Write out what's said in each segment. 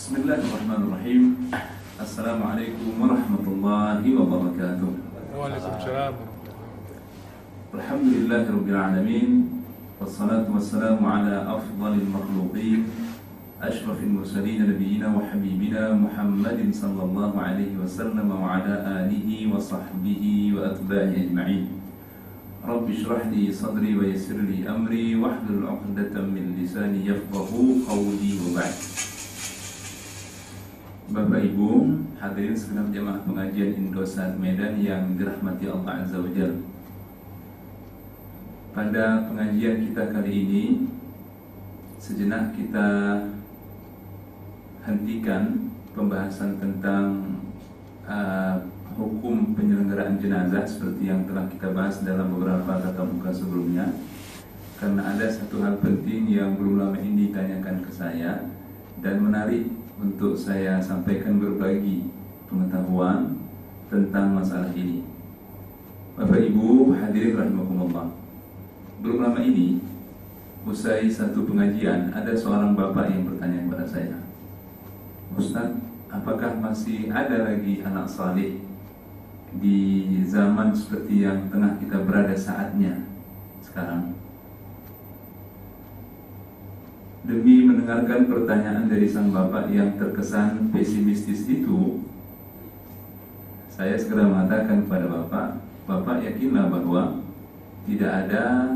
Bismillahirrahmanirrahim. Assalamualaikum warahmatullahi wabarakatuh. Waalaikumsalam. Alhamdulillahirabbil alamin. Wassalatu wassalamu ala afdhalil makhluqin asyrafil mursalin nabiyyina wa habibina Muhammadin sallallahu alaihi wasallam wa ala alihi wa sahbihi wa atba'ihi ajma'in. Rabbi shrah li sadri wa yassir li amri wahlul 'uqdatam min lisani yafqahu qawli wa ba'd. Bapak Ibu, hadirin segenap jamaah pengajian Indosat Medan yang dirahmati Allah Azza wa Jalla. Pada pengajian kita kali ini, sejenak kita hentikan pembahasan tentang hukum penyelenggaraan jenazah seperti yang telah kita bahas dalam beberapa tatap muka sebelumnya, karena ada satu hal penting yang belum lama ini ditanyakan ke saya dan menarik untuk saya sampaikan, berbagi pengetahuan tentang masalah ini. Bapak Ibu hadirin rahimakumullah, belum lama ini usai satu pengajian, ada seorang bapak yang bertanya kepada saya, Ustaz, apakah masih ada lagi anak saleh di zaman seperti yang tengah kita berada saatnya sekarang? Demi mendengarkan pertanyaan dari sang bapak yang terkesan pesimistis itu, saya segera mengatakan kepada bapak yakinlah bahwa tidak ada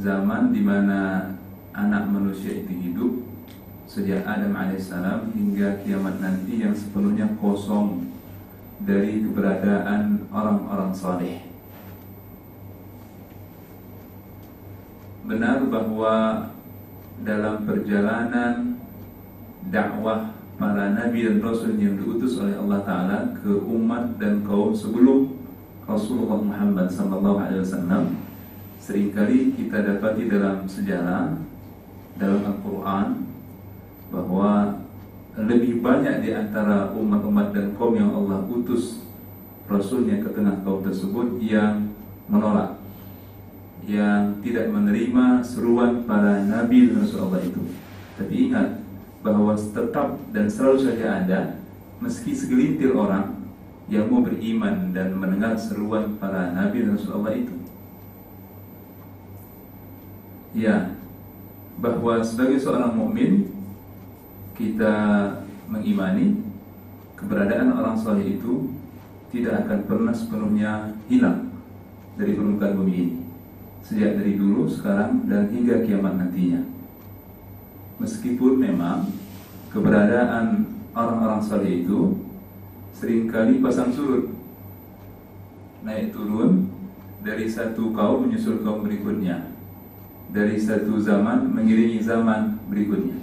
zaman di mana anak manusia itu hidup sejak Adam alaihissalam hingga kiamat nanti yang sepenuhnya kosong dari keberadaan orang-orang saleh. Benar bahwa dalam perjalanan dakwah para nabi dan rasul yang diutus oleh Allah Ta'ala ke umat dan kaum sebelum Rasulullah Muhammad SAW, seringkali kita dapati dalam sejarah, dalam Al-Quran, bahwa lebih banyak di antara umat-umat dan kaum yang Allah utus Rasulnya ke tengah kaum tersebut yang menolak, yang tidak menerima seruan para nabi dan rasul Allah itu. Tapi ingat bahwa tetap dan selalu saja ada, meski segelintir orang yang mau beriman dan mendengar seruan para nabi dan rasul Allah itu. Ya, bahwa sebagai seorang mukmin kita mengimani keberadaan orang saleh itu tidak akan pernah sepenuhnya hilang dari permukaan bumi ini, sejak dari dulu, sekarang, dan hingga kiamat nantinya. Meskipun memang keberadaan orang-orang saleh itu seringkali pasang surut, naik turun dari satu kaum menyusul kaum berikutnya, dari satu zaman mengiringi zaman berikutnya.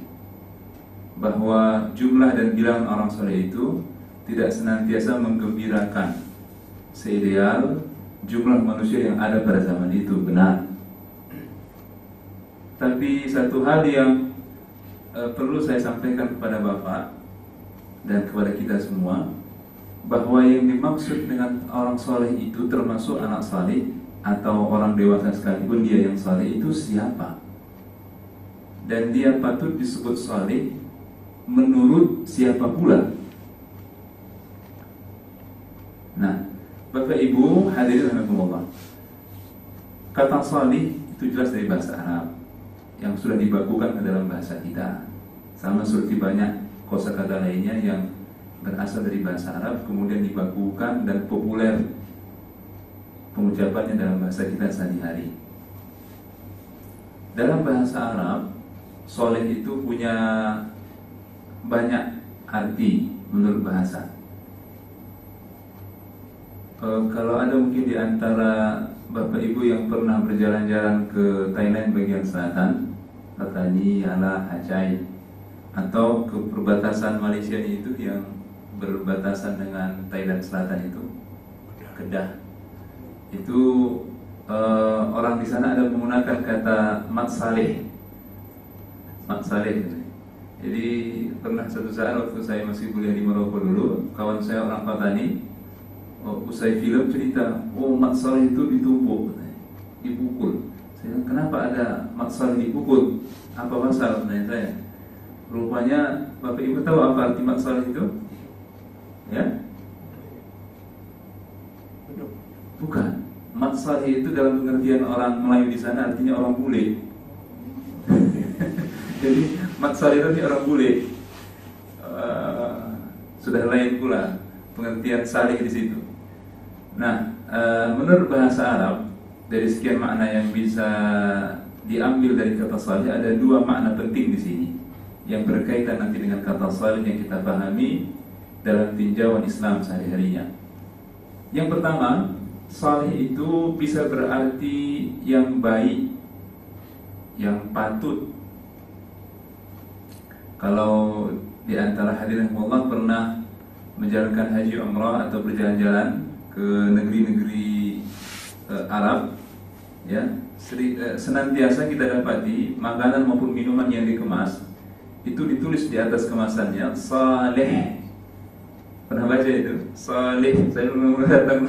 Bahwa jumlah dan bilangan orang saleh itu tidak senantiasa menggembirakan seideal jumlah manusia yang ada pada zaman itu, benar. Tapi satu hal yang perlu saya sampaikan kepada Bapak dan kepada kita semua, bahwa yang dimaksud dengan orang saleh itu termasuk anak saleh atau orang dewasa sekalipun dia yang saleh itu siapa, dan dia patut disebut saleh menurut siapa pula. Nah, Bapak Ibu hadirin rahimakumullah, kata salih itu jelas dari bahasa Arab yang sudah dibakukan ke dalam bahasa kita, sama seperti banyak kosakata lainnya yang berasal dari bahasa Arab kemudian dibakukan dan populer pengucapannya dalam bahasa kita sehari-hari. Dalam bahasa Arab, saleh itu punya banyak arti menurut bahasa. Kalau ada mungkin di antara Bapak Ibu yang pernah berjalan-jalan ke Thailand bagian selatan, Patani, Yala, Acai, atau ke perbatasan Malaysia itu yang berbatasan dengan Thailand selatan itu, Kedah, itu orang di sana ada menggunakan kata mat saleh. Mat saleh. Jadi pernah satu saat waktu saya masih kuliah di Maroko dulu, kawan saya orang Patani, usai film cerita, mat saleh itu ditumpuk, dipukul. Saya bilang, kenapa ada mat saleh dipukul? Apa pasal? Tanya saya. Rupanya Bapak Ibu tahu apa arti mat saleh itu? Ya? Bukan. Mat saleh itu dalam pengertian orang Melayu di sana artinya orang bule. Jadi mat saleh itu orang bule. Sudah lain pula pengertian saleh di situ. Nah, menurut bahasa Arab, dari sekian makna yang bisa diambil dari kata saleh, ada dua makna penting di sini yang berkaitan nanti dengan kata saleh yang kita pahami dalam tinjauan Islam sehari-harinya. Yang pertama, saleh itu bisa berarti yang baik, yang patut. Kalau di antara hadirin Allah pernah menjalankan haji umrah atau berjalan-jalan ke negeri-negeri Arab, ya, senantiasa kita dapati makanan maupun minuman yang dikemas itu ditulis di atas kemasannya saleh. Pernah baca itu? Saleh, saya belum datang.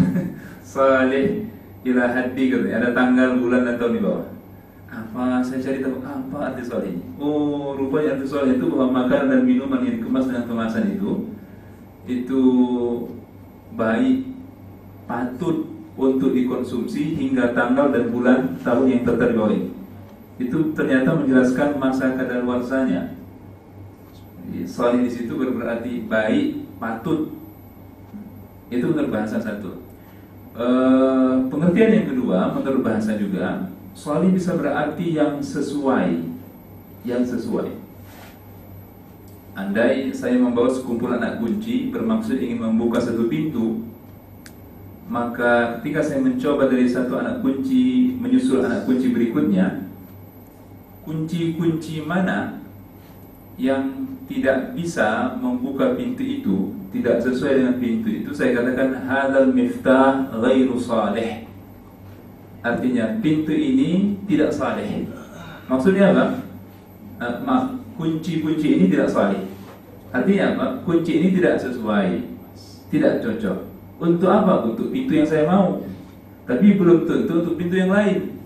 Saleh ila haddi gitu. Ada tanggal, bulan dan tahun di bawah. Apa? Saya cari tahu apa arti saleh ini. Oh, rupanya arti saleh itu bahwa makanan dan minuman yang dikemas dengan kemasan itu baik, patut untuk dikonsumsi hingga tanggal dan bulan tahun yang tertera di bawah ini. Itu ternyata menjelaskan masa kadaluarsanya. Saleh di situ berarti baik, patut. Itu menurut bahasa satu. Pengertian yang kedua menurut bahasa juga, saleh bisa berarti yang sesuai. Yang sesuai. Andai saya membawa sekumpulan anak kunci bermaksud ingin membuka satu pintu, maka ketika saya mencoba dari satu anak kunci menyusul anak kunci berikutnya, kunci-kunci mana yang tidak bisa membuka pintu itu, tidak sesuai dengan pintu itu, saya katakan hadzal miftah ghairu salih. Artinya pintu ini tidak saleh. Maksudnya apa? Kunci-kunci ini tidak saleh. Artinya apa? Kunci ini tidak sesuai, tidak cocok. Untuk apa? Untuk pintu yang saya mau, tapi belum tentu untuk pintu yang lain.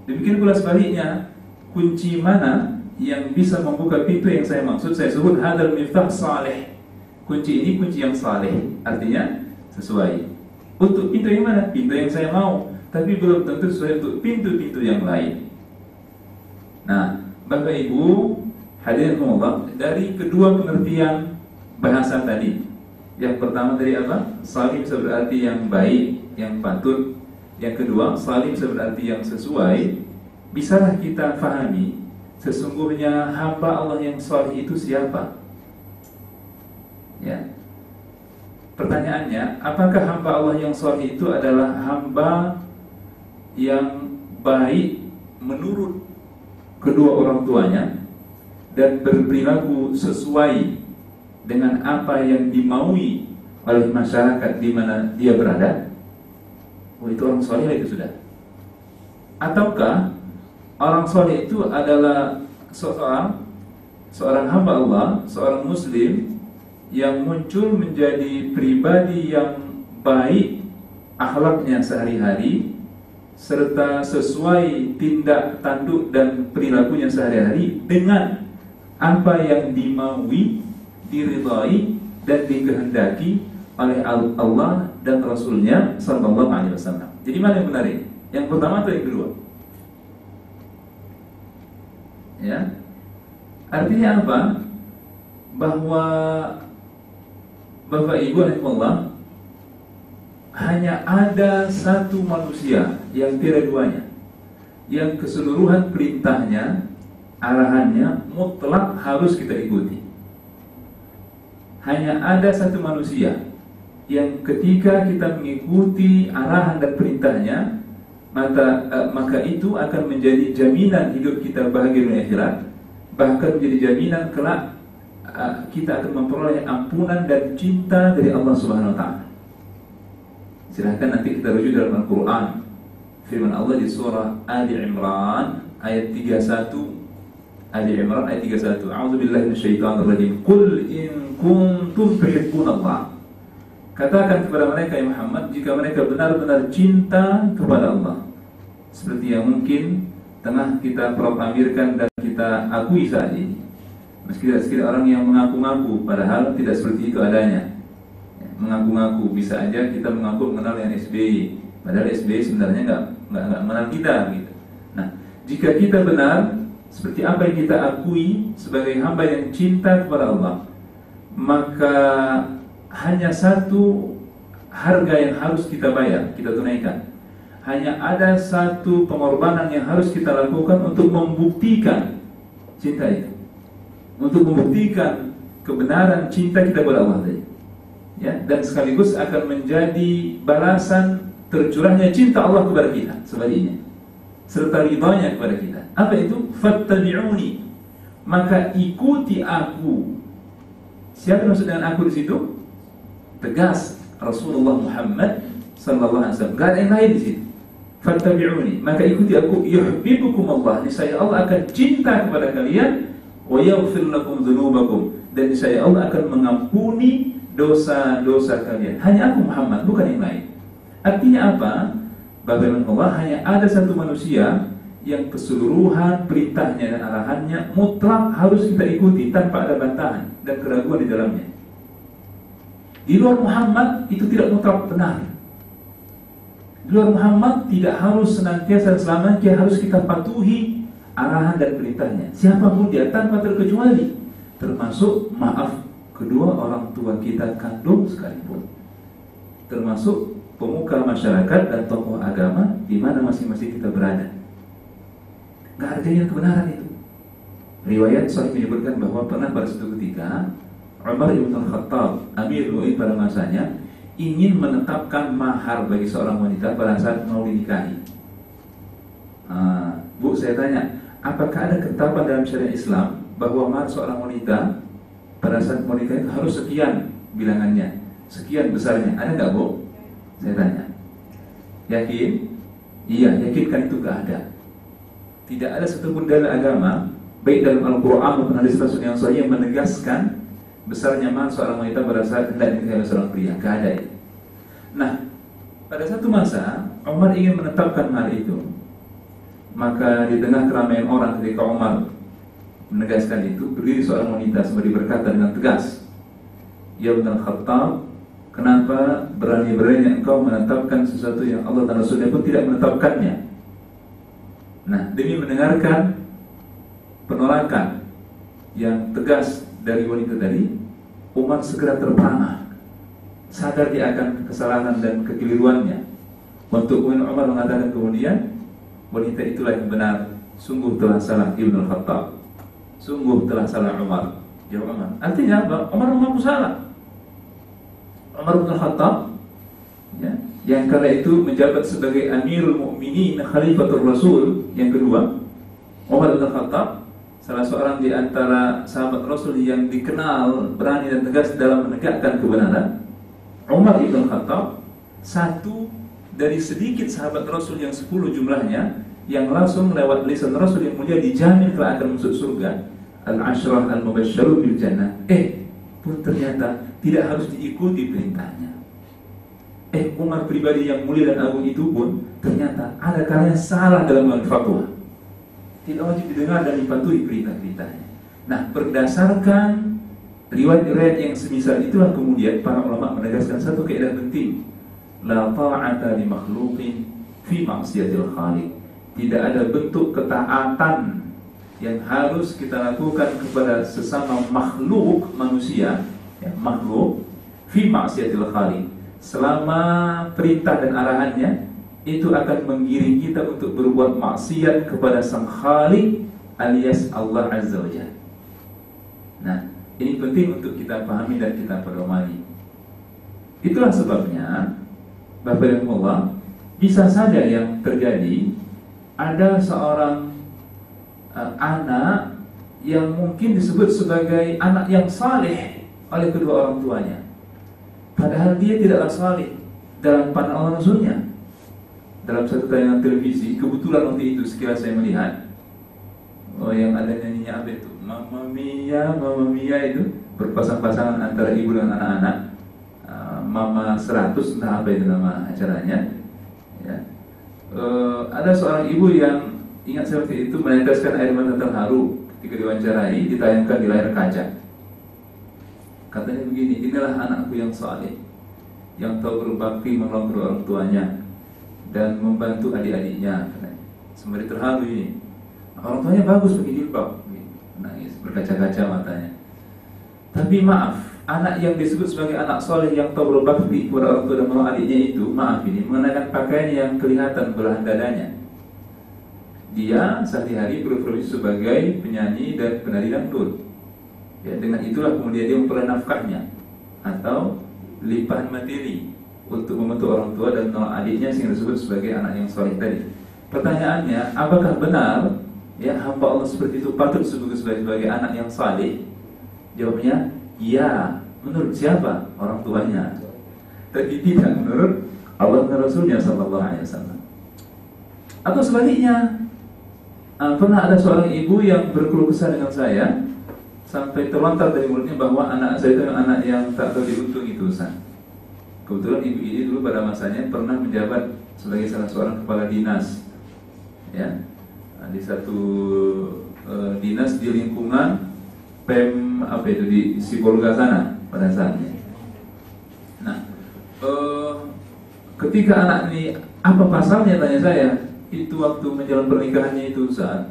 Demikian pula sebaliknya, kunci mana yang bisa membuka pintu yang saya maksud, saya sebut hadzal miftah saleh. Kunci ini kunci yang saleh, artinya sesuai. Untuk pintu yang mana? Pintu yang saya mau, tapi belum tentu sesuai untuk pintu-pintu yang lain. Nah, Bapak Ibu hadirin Allah, dari kedua pengertian bahasa tadi, yang pertama dari apa? Salih bisa berarti yang baik, yang patut. Yang kedua, salih bisa berarti yang sesuai. Bisalah kita fahami sesungguhnya hamba Allah yang salih itu siapa? Ya. Pertanyaannya, apakah hamba Allah yang salih itu adalah hamba yang baik menurut kedua orang tuanya dan berperilaku sesuai dengan apa yang dimaui oleh masyarakat di mana dia berada? Oh, itu orang saleh itu sudah. Ataukah orang saleh itu adalah seorang hamba Allah, seorang muslim yang muncul menjadi pribadi yang baik akhlaknya sehari-hari serta sesuai tindak tanduk dan perilakunya sehari-hari dengan apa yang dimaui, diridai dan dikehendaki oleh Allah dan Rasulnya Sallallahu Alaihi Wasallam. Jadi mana yang menarik? Yang pertama atau yang kedua? Ya, artinya apa? Bahwa Bapak Ibu Allah, hanya ada satu manusia yang tiada duanya, yang keseluruhan perintahnya, arahannya mutlak harus kita ikuti. Hanya ada satu manusia yang ketika kita mengikuti arahan dan perintahnya, maka itu akan menjadi jaminan hidup kita bahagia dunia akhirat, bahkan menjadi jaminan kelak kita akan memperoleh ampunan dan cinta dari Allah Subhanahu wa taala. Silahkan nanti kita rujuk dalam Al-Quran. Firman Allah di surah Ali Imran ayat 31. Ali Imran ayat 31. A'udzubillahi minasyaitonirrajim. Qul in kuntum tuhibbunallah. Katakan kepada mereka ya Muhammad, jika mereka benar-benar cinta kepada Allah, seperti yang mungkin tengah kita proklamirkan dan kita akui saat ini, Meski orang yang mengaku-ngaku padahal tidak seperti itu adanya. Mengaku-ngaku, bisa aja kita mengaku mengenal dengan SBY, padahal SBY sebenarnya nggak mengenal kita gitu. Nah, jika kita benar seperti apa yang kita akui sebagai hamba yang cinta kepada Allah, maka hanya satu harga yang harus kita bayar, kita tunaikan. Hanya ada satu pengorbanan yang harus kita lakukan untuk membuktikan cinta itu, untuk membuktikan kebenaran cinta kita kepada Allah tadi. Ya, dan sekaligus akan menjadi balasan tercurahnya cinta Allah kepada kita sebaliknya, serta ridhanya kepada kita. Apa itu? Fattabi'uni, maka ikuti aku. Siapa yang maksud dengan aku di situ? Tegas Rasulullah Muhammad sallallahu alaihi wasallam. Gak ada yang lain di situ. Fattabi'uni, maka ikuti aku. Yuhibbukum Allah, niscaya Allah akan cinta kepada kalian. Wa yaghfir lakum dzunubakum, dan niscaya Allah akan mengampuni dosa-dosa kalian. Hanya aku Muhammad, bukan yang lain. Artinya apa? Bapak Allah, hanya ada satu manusia yang keseluruhan perintahnya dan arahannya mutlak harus kita ikuti tanpa ada bantahan dan keraguan di dalamnya. Di luar Muhammad itu tidak mutlak benar. Di luar Muhammad tidak harus senantiasa selamanya harus kita patuhi arahan dan perintahnya. Siapapun dia tanpa terkecuali, termasuk maaf kedua orang tua kita kandung sekalipun, termasuk pemuka masyarakat dan tokoh agama di mana masing-masing kita berada. Gak harganya kebenaran itu. Riwayat Sahih menyebutkan bahwa pernah pada suatu ketika Umar ibn Khattab, Amirul Mu'minin pada masanya, ingin menetapkan mahar bagi seorang wanita pada saat mau dinikahi. Bu, saya tanya, apakah ada ketetapan dalam syariat Islam bahwa mahar seorang wanita pada saat mau nikah itu harus sekian bilangannya, sekian besarnya? Ada nggak, Bu? Saya tanya. Yakin? Iya, yakinkan itu gak ada. Tidak ada satupun dalil agama, baik dalam Al-Quran maupun hadis Rasul yang sahih, yang menegaskan besarnya mahar seorang wanita pada saat hendak dinikahi oleh seorang pria. Gak ada itu. Nah, pada satu masa Umar ingin menetapkan mahar itu. Maka di tengah keramaian orang ketika Umar menegaskan itu, berdiri seorang wanita sambil berkata dengan tegas, "Ya Ibn Khattab, kenapa berani-beraninya engkau menetapkan sesuatu yang Allah dan Rasulnya pun tidak menetapkannya?" Nah, demi mendengarkan penolakan yang tegas dari wanita tadi, Umar segera terperangah, sadar dia akan kesalahan dan kekeliruannya. Untuk Umar mengatakan kemudian, wanita itulah yang benar, sungguh telah salah Ibn Khattab, sungguh telah salah Umar. Ya Umar, artinya apa? Umar mengaku salah. Umar bin Khattab, ya, yang kala itu menjabat sebagai Amirul Mukminin, Khalifatul Rasul yang kedua. Umar bin Khattab, salah seorang di antara sahabat Rasul yang dikenal berani dan tegas dalam menegakkan kebenaran. Umar bin Khattab, satu dari sedikit sahabat Rasul yang 10 jumlahnya yang langsung lewat lisan Rasul yang mulia dijamin telah akan masuk surga, Al-Ashrah Al-Mubasysyarun bil Jannah. Pun ternyata tidak harus diikuti perintahnya. Umar pribadi yang mulia dan agung itu pun ternyata ada kalanya salah dalam mengambil fatwa. Tidak wajib didengar dan dipatuhi perintah-perintahnya. Nah, berdasarkan riwayat-riwayat yang semisal itulah kemudian para ulama menegaskan satu kaidah penting: la ta'ata li makhluqin fi ma'siyatil khaliq. Tidak ada bentuk ketaatan yang harus kita lakukan kepada sesama makhluk manusia, ya, makhluk fi ma'siyatil khaliq, selama perintah dan arahannya itu akan menggiring kita untuk berbuat maksiat kepada sang Khaliq alias Allah Azza wa Jalla. Nah, ini penting untuk kita pahami dan kita pedomani. Itulah sebabnya Bapak dan Allah, bisa saja yang terjadi ada seorang anak yang mungkin disebut sebagai anak yang saleh oleh kedua orang tuanya, padahal dia tidaklah saleh dalam pandangan Allah Rasulnya. Dalam satu tayangan televisi, kebetulan waktu itu sekilas saya melihat, yang ada nyanyinya apa itu, Mama Mia itu berpasang-pasangan antara ibu dan anak-anak, Mama 100, entah apa itu nama acaranya, ya. Ada seorang ibu yang ingat seperti itu, meneteskan air mata terharu ketika diwawancarai, ditayangkan di layar kaca. Katanya begini, inilah anakku yang saleh, yang tahu berbakti menolong kedua orang tuanya dan membantu adik-adiknya. Sembari terharu ini, orang tuanya bagus pakai jilbab, nangis berkaca-kaca matanya. Tapi maaf, anak yang disebut sebagai anak soleh yang tahu berbakti kepada orang tua dan menolong adiknya itu, maaf ini, mengenakan pakaian yang kelihatan belahan dadanya. Dia sehari-hari berprofesi sebagai penyanyi dan penari dangdut. Ya, dengan itulah kemudian dia memperoleh nafkahnya atau limpahan materi untuk membantu orang tua dan menolong adiknya, sehingga disebut sebagai anak yang soleh tadi. Pertanyaannya, apakah benar ya hamba Allah seperti itu patut disebut sebagai anak yang saleh? Jawabnya, ya. Menurut siapa? Orang tuanya. Tapi tidak menurut Allah dan Rasulnya sallallahu alaihi wasallam. Atau sebaliknya, pernah ada seorang ibu yang berkeluh kesah dengan saya sampai terlontar dari mulutnya bahwa anak saya itu anak yang tak tahu diuntung itu, Ustaz. Kebetulan ibu ini dulu pada masanya pernah menjabat sebagai salah seorang kepala dinas, ya, di satu dinas di lingkungan Pem apa itu di Sibolga sana pada saatnya. Nah, ketika anak ini apa pasalnya, tanya saya, itu waktu menjalin pernikahannya itu saat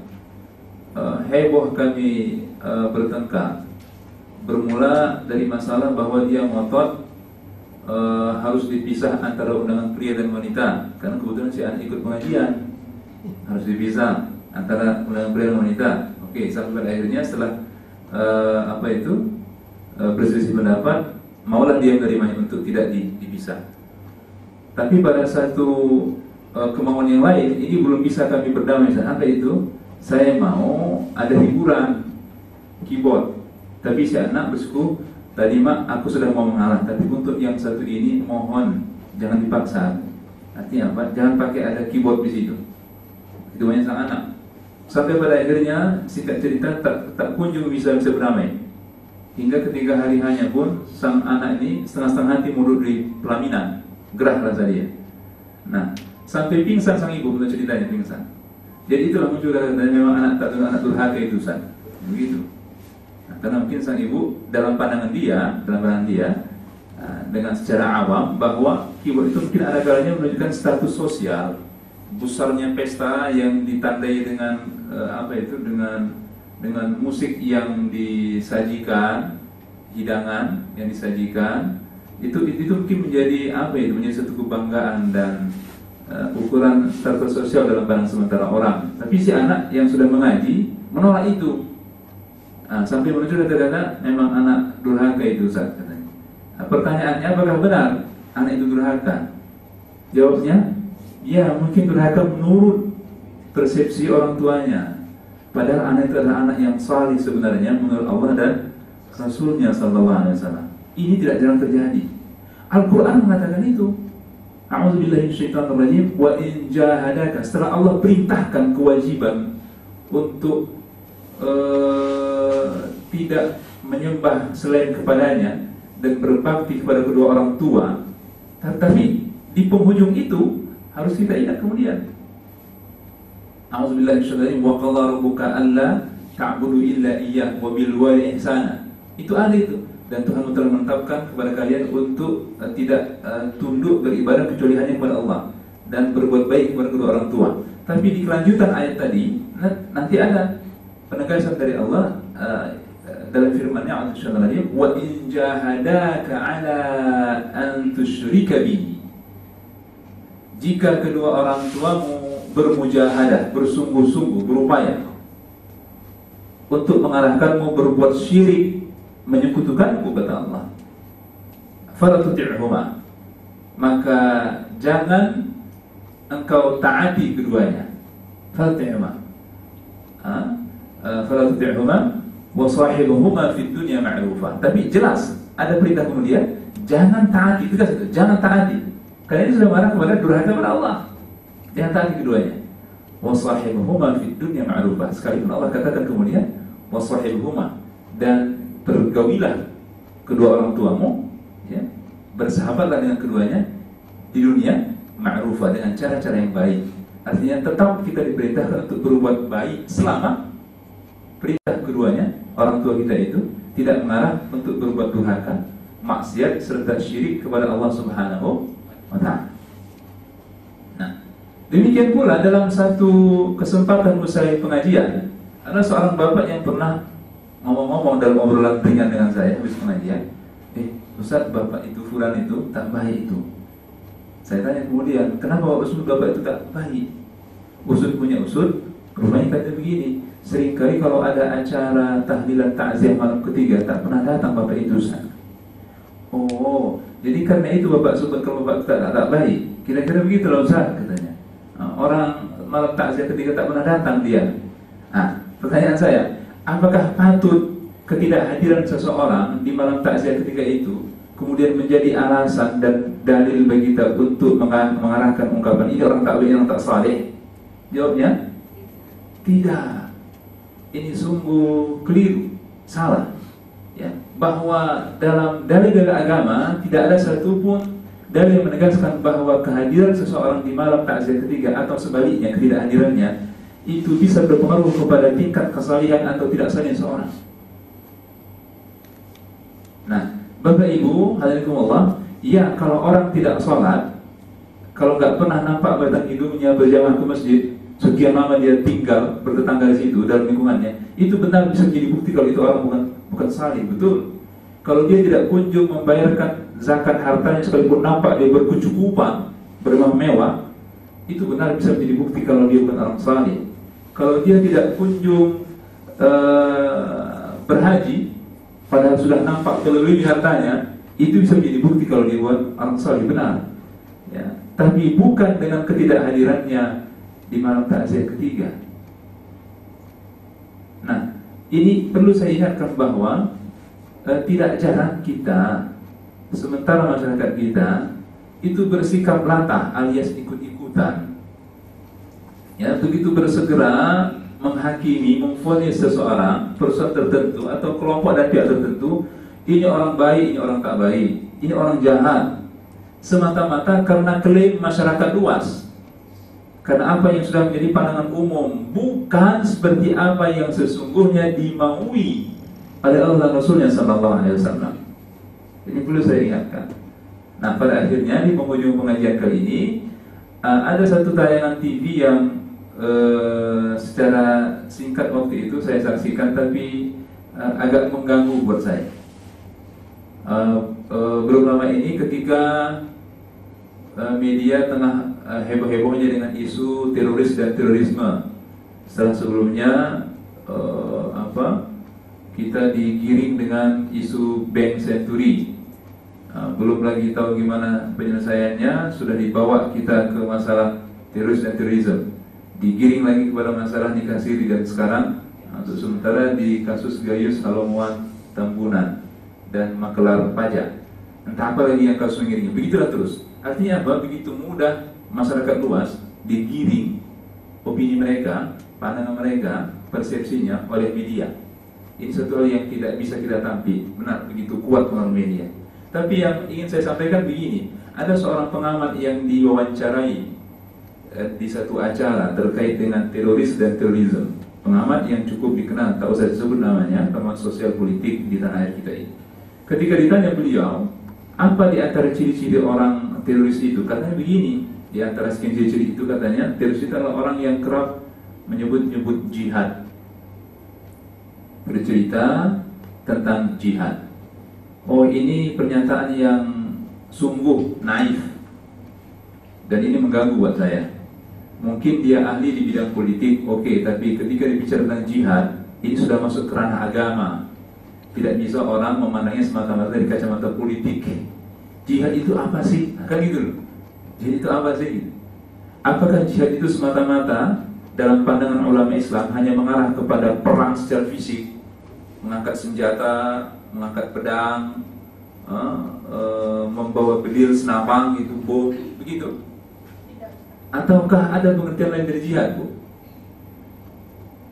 heboh kami bertengkar. Bermula dari masalah bahwa dia ngotot harus dipisah antara undangan pria dan wanita, karena kebetulan si anak ikut pengajian, harus dipisah antara undangan pria dan wanita. Oke, sampai akhirnya setelah berselisih pendapat, maulah dia menerimanya untuk tidak dipisah. Tapi pada satu kemauan yang lain, ini belum bisa kami berdamai. Apa itu? Saya mau ada hiburan keyboard, tapi si anak bersikup, tadi mak aku sudah mau mengalah, tapi untuk yang satu ini mohon jangan dipaksa. Artinya apa? Jangan pakai ada keyboard di situ. Itu banyak sang anak. Sampai pada akhirnya singkat cerita tak kunjung bisa berdamai. Hingga ketika hari hanya pun sang anak ini setengah-setengah hati mundur di pelaminan, gerah rasa dia. Nah, sampai pingsan sang ibu, menurut ceritanya pingsan. Jadi itulah muncul dan memang anak durhaka itu, San. Begitu. Nah, karena mungkin sang ibu dalam pandangan dia dengan secara awam bahwa keyboard itu mungkin ada kalanya menunjukkan status sosial, besarnya pesta yang ditandai dengan dengan musik yang disajikan, hidangan yang disajikan, itu mungkin menjadi menjadi satu kebanggaan dan ukuran status sosial dalam pandangan sementara orang. Tapi si anak yang sudah mengaji menolak itu. Sampai muncul data-data memang anak durhaka itu, Ustaz, katanya. Pertanyaannya, apakah benar anak itu durhaka? Jawabnya, ya, mungkin durhaka menurut persepsi orang tuanya. Padahal anak itu adalah anak yang salih sebenarnya menurut Allah dan Rasulnya sallallahu alaihi wasallam. Ini tidak jarang terjadi. Al-Quran mengatakan itu. A'udzubillahi minasyaitonirrajim, wa in jahadaka, setelah Allah perintahkan kewajiban untuk tidak menyembah selain kepadanya dan berbakti kepada kedua orang tua. Tapi di penghujung itu harus kita ingat kemudian, a'udzubillahi minasyaitonirrajim, wa qala rabbuka alla ta'budu illa iyyah wa bil walidayni ihsana. Itu ada itu. Dan Tuhan telah menetapkan kepada kalian untuk tidak tunduk beribadah kecuali hanya kepada Allah dan berbuat baik kepada kedua orang tua. Tapi di kelanjutan ayat tadi nanti ada penegasan dari Allah dalam firman-Nya, wa in jahadaka ala an tusyrika bihi. Jika kedua orang tuamu bermujahadah, bersungguh-sungguh, berupaya untuk mengarahkanmu berbuat syirik, menyekutukanku, kata Allah, fala tuti'huma, maka jangan engkau taati keduanya. Fala tuti'huma wa sahibuhuma fid dunya ma'rufa. Tapi jelas ada perintah kemudian, jangan taati, tegas itu, jangan taati. Karena ini sudah marah kepada durhaka kepada Allah. Jangan taati keduanya. Wa sahibuhuma fid dunya ma'rufa. Sekalipun Allah katakan kemudian wa sahibuhuma, dan bergaulilah kedua orang tuamu, ya, bersahabatlah dengan keduanya di dunia ma'rufa, dengan cara-cara yang baik. Artinya tetap kita diperintahkan untuk berbuat baik selama perintah keduanya, orang tua kita itu tidak mengarah untuk berbuat durhaka, maksiat serta syirik kepada Allah Subhanahu wa Ta'ala. Nah, demikian pula dalam satu kesempatan usai pengajian, ada seorang bapak yang pernah ngomong-ngomong dalam obrolan ringan dengan saya habis pengajian, Ustaz, bapak itu fulan itu tak baik itu. Saya tanya kemudian, kenapa usut bapak itu tak baik? Usut punya usut, rupanya kata begini, seringkali kalau ada acara tahlilan takziah malam ketiga tak pernah datang bapak itu, Ustaz. Oh, jadi karena itu bapak sebut kalau bapak tak baik. Kira-kira begitu loh, Ustaz, katanya. Orang malam takziah ketiga tak pernah datang dia. Pertanyaan saya, apakah patut ketidakhadiran seseorang di malam takziah ketiga itu kemudian menjadi alasan dan dalil bagi kita untuk mengarahkan ungkapan ini orang tak baik, orang tak saleh? Jawabnya tidak. Ini sungguh keliru, salah. Ya, bahwa dalam dalil-dalil agama tidak ada satupun dalil yang menegaskan bahwa kehadiran seseorang di malam takziah ketiga atau sebaliknya ketidakhadirannya itu bisa berpengaruh kepada tingkat kesalihan atau tidak saleh seorang. Nah, Bapak Ibu, hadirinkumullah, ya kalau orang tidak sholat, kalau nggak pernah nampak batang hidungnya berjamaah ke masjid, sekian lama dia tinggal bertetangga di situ dalam lingkungannya, itu benar bisa jadi bukti kalau itu orang bukan saleh, betul. Kalau dia tidak kunjung membayarkan zakat hartanya sekalipun nampak dia berkecukupan, bermewah mewah, itu benar bisa menjadi bukti kalau dia bukan orang saleh. Kalau dia tidak kunjung berhaji, padahal sudah nampak terlebih hartanya, itu bisa menjadi bukti kalau dia bukan orang saleh, benar. Ya, tapi bukan dengan ketidakhadirannya di malam takziah ketiga. Nah, ini perlu saya ingatkan bahwa tidak jarang kita, sementara masyarakat kita itu bersikap latah alias ikut-ikutan. Ya, begitu bersegera menghakimi, memvonis seseorang, perusahaan tertentu atau kelompok dan pihak tertentu, ini orang baik, ini orang tak baik, ini orang jahat, semata-mata karena klaim masyarakat luas, karena apa yang sudah menjadi pandangan umum, bukan seperti apa yang sesungguhnya dimaui oleh Allah dan Rasulnya Sallallahu Alaihi Wasallam. Ini perlu saya ingatkan. Nah, pada akhirnya di penghujung pengajian kali ini ada satu tayangan TV yang secara singkat waktu itu saya saksikan, tapi agak mengganggu buat saya. Belum lama ini ketika media tengah heboh-hebohnya dengan isu teroris dan terorisme, setelah sebelumnya kita digiring dengan isu Bank Senturi, belum lagi tahu gimana penyelesaiannya, sudah dibawa kita ke masalah teroris dan terorisme, digiring lagi kepada masalah nikah siri, dan sekarang untuk sementara di kasus Gayus Halomuan Tambunan dan makelar pajak. Entah apa lagi yang kasus mengiringnya. Begitulah terus. Artinya apa? Begitu mudah masyarakat luas digiring opini mereka, pandangan mereka, persepsinya oleh media. Ini satu hal yang tidak bisa kita tampi. Benar, begitu kuat pengaruh media. Tapi yang ingin saya sampaikan begini, ada seorang pengamat yang diwawancarai di satu acara terkait dengan teroris dan terorisme. Pengamat yang cukup dikenal, tak usah disebut namanya, pengamat sosial politik di tanah air kita ini. Ketika ditanya beliau, apa di antara ciri-ciri orang teroris itu? Katanya begini, di antara sekian ciri-ciri itu katanya, teroris itu adalah orang yang kerap menyebut-nyebut jihad, bercerita tentang jihad. Oh, ini pernyataan yang sungguh naif, dan ini mengganggu buat saya. Mungkin dia ahli di bidang politik, oke, tapi ketika dibicara tentang jihad, ini sudah masuk ke ranah agama. Tidak bisa orang memandangnya semata-mata dari kacamata politik. Jihad itu apa sih? Kan gitu loh. Jihad itu apa sih? Apakah jihad itu semata-mata dalam pandangan ulama Islam hanya mengarah kepada perang secara fisik, mengangkat senjata, mengangkat pedang, membawa bedil, senapang, itu bom, begitu? Ataukah ada pengertian lain dari jihad, Bu?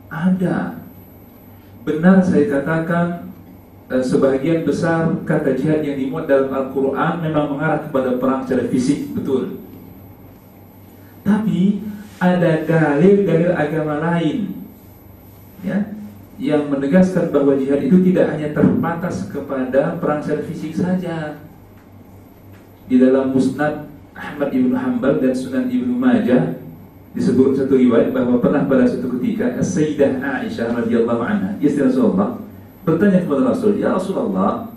Ada. Benar saya katakan, sebagian besar kata jihad yang dimuat dalam Al-Quran memang mengarah kepada perang secara fisik, betul. Tapi ada dalil-dalil agama lain, ya, yang menegaskan bahwa jihad itu tidak hanya terbatas kepada perang secara fisik saja. Di dalam Musnad Ahmad ibn Hanbal dan Sunan Ibnu Majah disebut satu riwayat bahwa pernah pada suatu ketika Sayyidah Aisyah radhiyallahu anha, istri Rasulullah, bertanya kepada Rasul, "Ya Rasulullah,"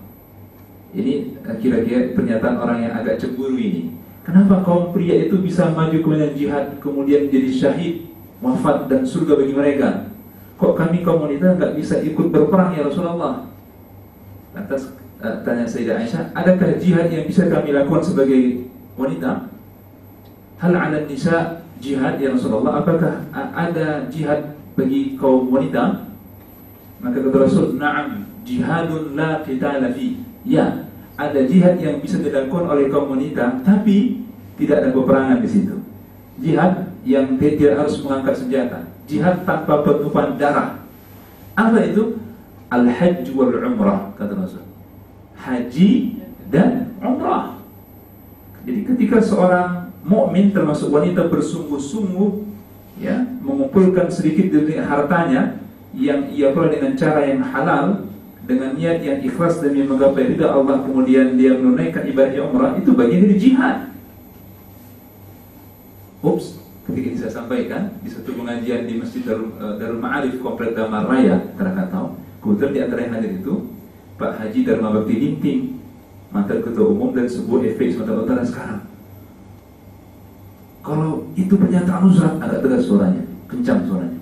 ini kira-kira pernyataan orang yang agak cemburu ini, "kenapa kaum pria itu bisa maju ke medan jihad kemudian menjadi syahid, wafat dan surga bagi mereka? Kok kami kaum wanita nggak bisa ikut berperang ya Rasulullah?" Lantas tanya Sayyidah Aisyah, "Adakah jihad yang bisa kami lakukan sebagai wanita? Hal 'ala nisa jihad ya Rasulullah? Apakah ada jihad bagi kaum wanita?" Maka kata Rasul, "Na'am, jihadun la qitala fi." Ya, ada jihad yang bisa dilakukan oleh kaum wanita, tapi tidak ada peperangan di situ. Jihad yang tidak harus mengangkat senjata, jihad tanpa penumpahan darah. Apa itu? Al-hajj wal umrah, kata Rasul. Haji dan umrah. Jadi ketika seorang mukmin termasuk wanita bersungguh-sungguh, ya, mengumpulkan sedikit demi hartanya yang ia peroleh dengan cara yang halal, dengan niat yang ikhlas demi menggapai ridha Allah, kemudian dia menunaikan ibadah umrah, itu bagian dari jihad. Ketika ini saya sampaikan di satu pengajian di Masjid Darul Ma'arif Komplek Damar Raya, Krakatau. Kebetulan di antara yang hadir itu Pak Haji Dharma Bakti Ginting, mantan Ketua Umum dan sebuah FPI Sumatera Utara sekarang. Kalau itu pernyataan Ustaz, agak tegas suaranya, kencang suaranya.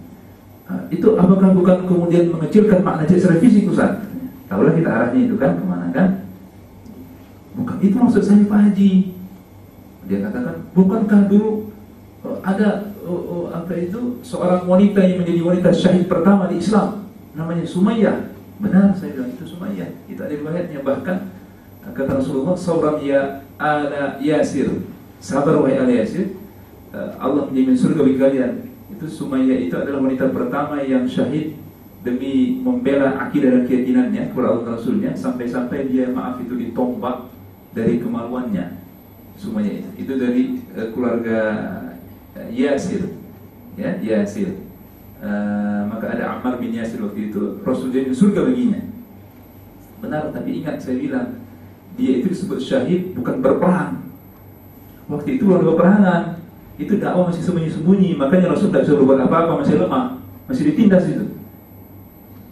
Itu apakah bukan kemudian mengecilkan makna jihad secara fisik, Ustaz? Tahulah kita arahnya itu kan kemana kan? Bukan itu maksud saya Pak Haji. Dia katakan, bukankah dulu ada apa itu seorang wanita yang menjadi wanita syahid pertama di Islam, namanya Sumayyah. Benar, saya bilang itu Sumayyah. Itu ada riwayatnya, bahkan kata Rasulullah, "Sauram ya ala Yasir." Sabar wahai ala Yasir, Allah menjamin surga bagi kalian. Itu Sumayyah itu adalah wanita pertama yang syahid demi membela akidah dan keyakinannya kepada Allah dan Rasulnya, sampai-sampai dia itu ditombak dari kemaluannya. Sumayyah itu dari keluarga Yasir, ya, Yasir. Maka ada Ammar bin Yasir waktu itu, Rasul jadi surga baginya. Benar, tapi ingat saya bilang, dia itu disebut syahid bukan berperang. Waktu itu belum ada peperangan, itu dakwah masih sembunyi-sembunyi, makanya Rasul tidak bisa berbuat apa-apa, masih lemah, masih ditindas itu.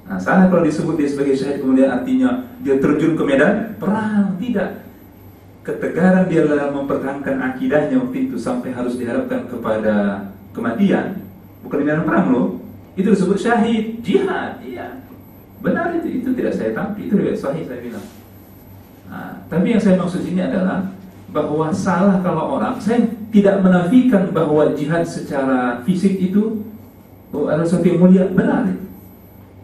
Nah, salah kalau disebut dia sebagai syahid kemudian artinya dia terjun ke medan perang. Tidak. Ketegaran dia dalam mempertahankan akidahnya waktu itu sampai harus diharapkan kepada kematian, bukan di medan perang loh. Itu disebut syahid, jihad. Iya, benar, itu tidak saya tampi, itu riwayat sahih saya bilang. Nah, tapi yang saya maksud ini adalah bahwa salah kalau orang, saya tidak menafikan bahwa jihad secara fisik itu adalah sesuatu yang mulia, benar.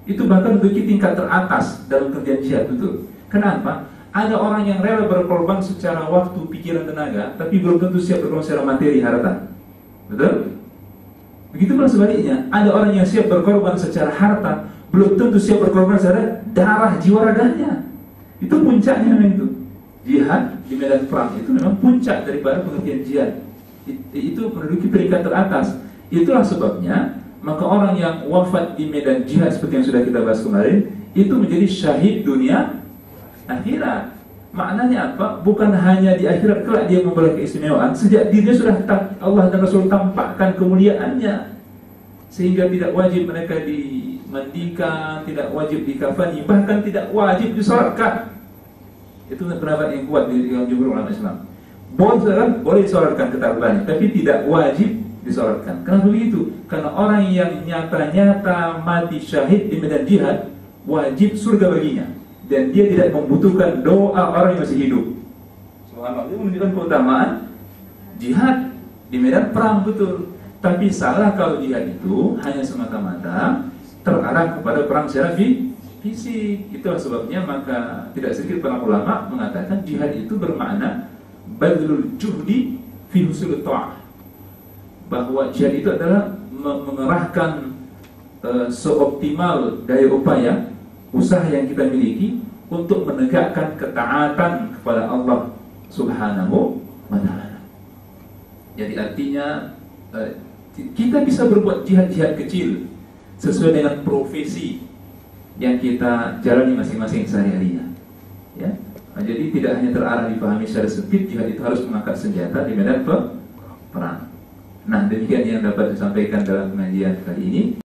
Itu bahkan menduduki tingkat teratas dalam kerjaan jihad, betul. Kenapa? Ada orang yang rela berkorban secara waktu, pikiran, tenaga, tapi belum tentu siap berkorban secara materi, harta. Betul? Begitu pula sebaliknya, ada orang yang siap berkorban secara harta, belum tentu siap berkorban secara darah, jiwa raganya. Itu puncaknya memang itu. Jihad di medan perang itu memang puncak daripada pengertian jihad. Itu menduduki peringkat teratas. Itulah sebabnya maka orang yang wafat di medan jihad seperti yang sudah kita bahas kemarin, itu menjadi syahid dunia akhirat. Maknanya apa? Bukan hanya di akhirat kelak dia memperoleh keistimewaan, sejak dirinya sudah Allah dan Rasul tampakkan kemuliaannya, sehingga tidak wajib mereka dimandikan, tidak wajib dikafani, bahkan tidak wajib disolatkan. Itu pendapat yang kuat di jumhur ulama Islam. Boleh disolatkan ketahuan, tapi tidak wajib disolatkan. Kenapa begitu? Karena orang yang nyata-nyata mati syahid di medan jihad, wajib surga baginya, dan dia tidak membutuhkan doa orang yang masih hidup. Subhanallah, itu menunjukkan keutamaan jihad di medan perang, betul. Tapi salah kalau jihad itu hanya semata-mata terarah kepada perang secara fisik. Itulah sebabnya maka tidak sedikit para ulama mengatakan jihad itu bermakna badlul juhdi fi husul ta'ah, bahwa jihad itu adalah mengerahkan seoptimal daya upaya usaha yang kita miliki untuk menegakkan ketaatan kepada Allah Subhanahu wa ta'ala. Jadi artinya kita bisa berbuat jihad-jihad kecil sesuai dengan profesi yang kita jalani masing-masing sehari-harinya. Ya. Nah, jadi tidak hanya terarah dipahami secara sempit, jihad itu harus mengangkat senjata di medan perang. Nah, demikian yang dapat disampaikan dalam pengajian kali ini.